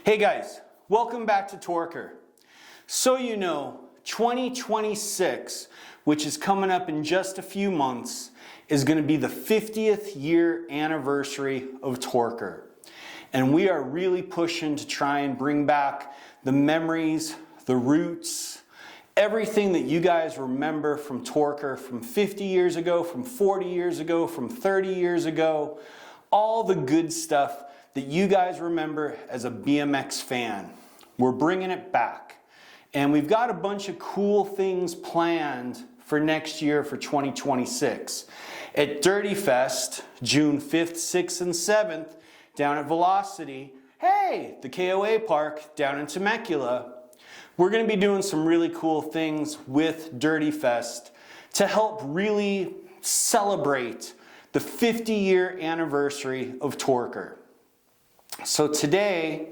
Hey guys, welcome back to Torker. So you know, 2026, which is coming up in just a few months, is going to be the 50th year anniversary of Torker. And we are really pushing to try and bring back the memories, the roots, everything that you guys remember from Torker from 50 years ago, from 40 years ago, from 30 years ago, all the good stuff that you guys remember as a BMX fan. We're bringing it back. And we've got a bunch of cool things planned for next year for 2026. At Dirty Fest, June 5th, 6th, and 7th, down at Velocity, hey, the KOA Park down in Temecula, we're going to be doing some really cool things with Dirty Fest to help really celebrate the 50-year anniversary of Torker. So today,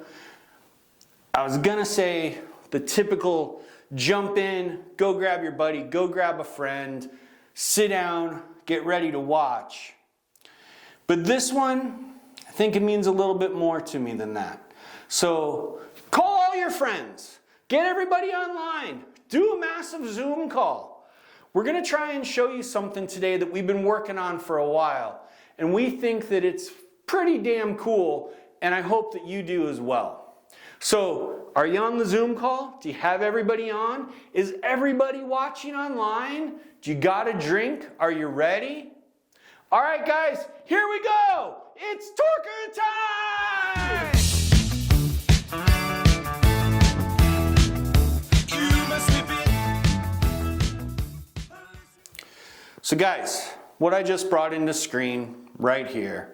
I was going to say the typical jump in, go grab your buddy, go grab a friend, sit down, get ready to watch. But this one, I think it means a little bit more to me than that. So call all your friends, get everybody online, do a massive Zoom call. We're going to try and show you something today that we've been working on for a while. And we think that it's pretty damn cool, and I hope that you do as well. So, are you on the Zoom call? Do you have everybody on? Is everybody watching online? Do you got a drink? Are you ready? All right, guys, here we go. It's Torker time! So guys, what I just brought into screen right here,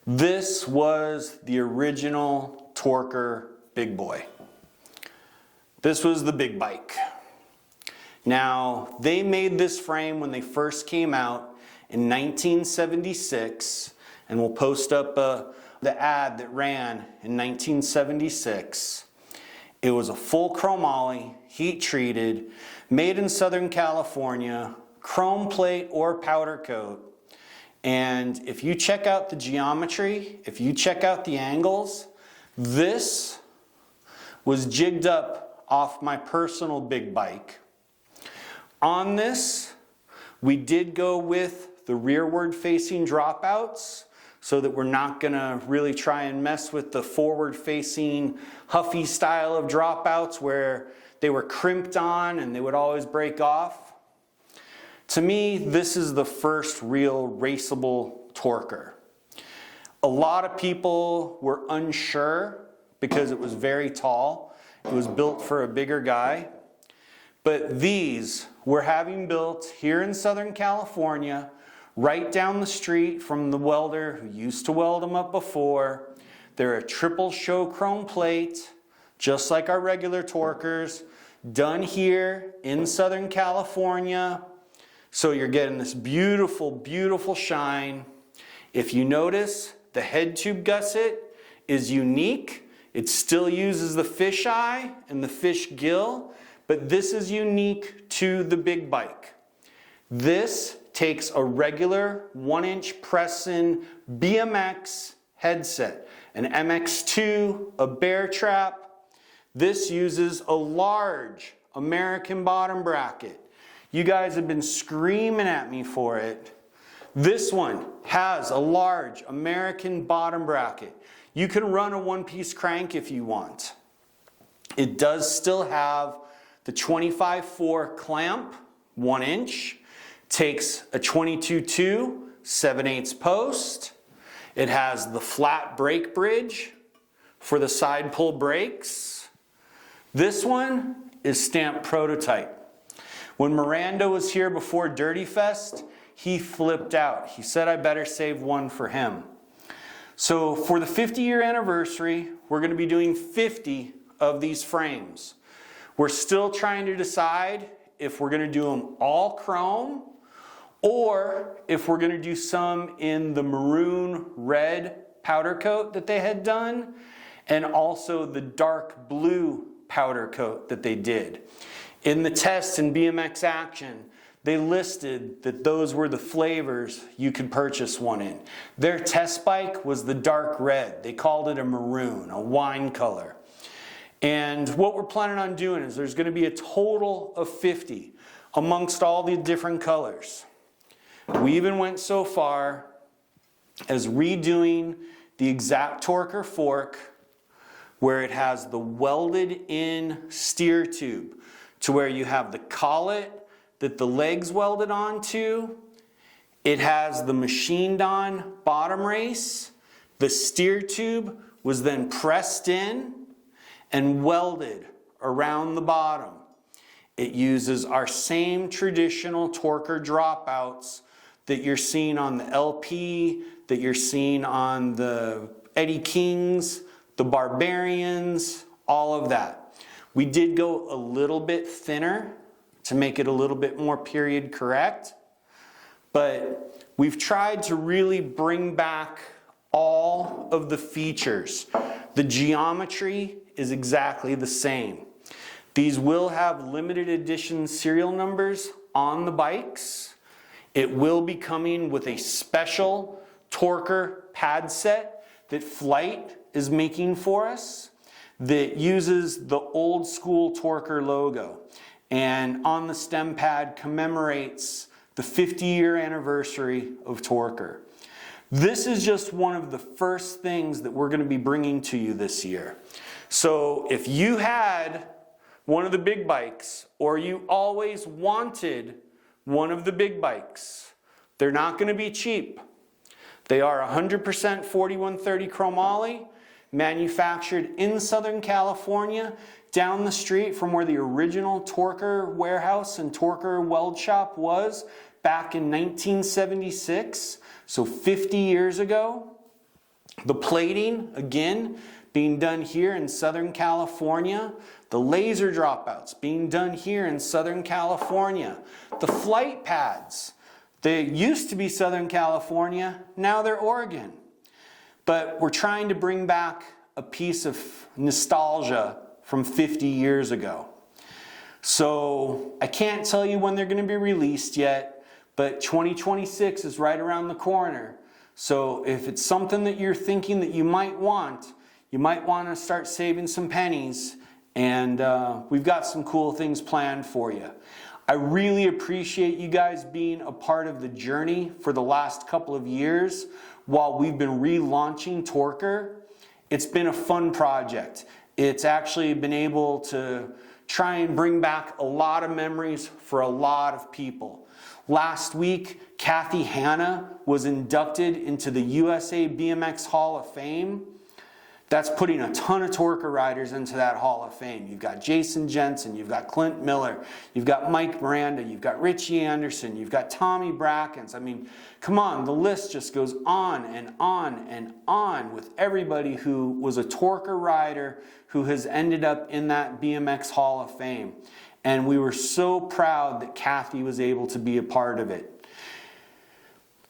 this was the original Torker Big Boy. This was the big bike. Now, they made this frame when they first came out in 1976, and we'll post up the ad that ran in 1976. It was a full chromoly, heat treated, made in Southern California, chrome plate or powder coat. And if you check out the geometry, if you check out the angles, this was jigged up off my personal big bike. On this, we did go with the rearward facing dropouts so that we're not gonna really try and mess with the forward facing Huffy style of dropouts where they were crimped on and they would always break off. To me, this is the first real raceable Torker. A lot of people were unsure because it was very tall. It was built for a bigger guy. But these we're having built here in Southern California, right down the street from the welder who used to weld them up before. They're a triple show chrome plate, just like our regular Torkers, done here in Southern California. So you're getting this beautiful, beautiful shine. If you notice, the head tube gusset is unique. It still uses the fish eye and the fish gill, but this is unique to the big bike. This takes a regular 1-inch press-in BMX headset, an MX2, a bear trap. This uses a large American bottom bracket. You guys have been screaming at me for it. This one has a large American bottom bracket. You can run a one-piece crank if you want. It does still have the 25/4 clamp, 1-inch. Takes a 22/2, 7/8 post. It has the flat brake bridge for the side pull brakes. This one is stamped prototype. When Miranda was here before Dirty Fest, he flipped out. He said I better save one for him. So for the 50-year anniversary, we're going to be doing 50 of these frames. We're still trying to decide if we're going to do them all chrome or if we're going to do some in the maroon red powder coat that they had done and also the dark blue powder coat that they did. In the test in BMX Action, they listed that those were the flavors you could purchase one in. Their test bike was the dark red. They called it a maroon, a wine color. And what we're planning on doing is there's going to be a total of 50 amongst all the different colors. We even went so far as redoing the exact Torker fork where it has the welded in steer tube to where you have the collet that the legs welded onto. It has the machined on bottom race. The steer tube was then pressed in and welded around the bottom. It uses our same traditional Torker dropouts that you're seeing on the LP, that you're seeing on the Eddie Kings, the Barbarians, all of that. We did go a little bit thinner to make it a little bit more period correct, but we've tried to really bring back all of the features. The geometry is exactly the same. These will have limited edition serial numbers on the bikes. It will be coming with a special Torker pad set that Flight is making for us that uses the old school Torker logo, and on the stem pad commemorates the 50-year anniversary of Torker. This is just one of the first things that we're going to be bringing to you this year. So if you had one of the big bikes, or you always wanted one of the big bikes, they're not going to be cheap. They are 100% 4130 chromoly, manufactured in Southern California, down the street from where the original Torker warehouse and Torker weld shop was back in 1976, so 50 years ago. The plating, again, being done here in Southern California. The laser dropouts being done here in Southern California. The flight pads, they used to be Southern California, now they're Oregon. But we're trying to bring back a piece of nostalgia from 50 years ago. So I can't tell you when they're going to be released yet, but 2026 is right around the corner. So if it's something that you're thinking that you might want to start saving some pennies, and we've got some cool things planned for you. I really appreciate you guys being a part of the journey for the last couple of years while we've been relaunching Torker. It's been a fun project. It's actually been able to try and bring back a lot of memories for a lot of people. Last week, Kathy Hanna was inducted into the USA BMX Hall of Fame. That's putting a ton of Torker riders into that Hall of Fame. You've got Jason Jensen, you've got Clint Miller, you've got Mike Miranda, you've got Richie Anderson, you've got Tommy Brackens. I mean, come on, the list just goes on and on and on with everybody who was a Torker rider who has ended up in that BMX Hall of Fame. And we were so proud that Kathy was able to be a part of it.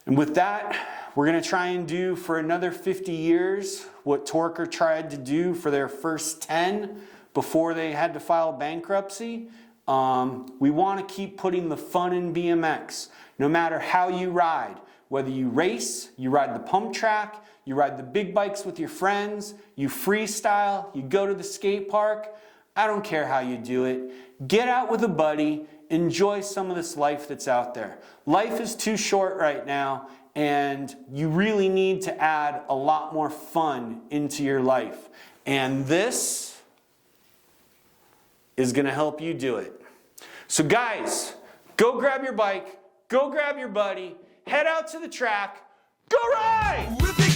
And with that, we're going to try and do for another 50 years what Torker tried to do for their first 10 before they had to file bankruptcy. We want to keep putting the fun in BMX, no matter how you ride. Whether you race, you ride the pump track, you ride the big bikes with your friends, you freestyle, you go to the skate park. I don't care how you do it. Get out with a buddy, enjoy some of this life that's out there. Life is too short right now, and you really need to add a lot more fun into your life. And this is going to help you do it. So guys, go grab your bike, go grab your buddy, head out to the track, go ride!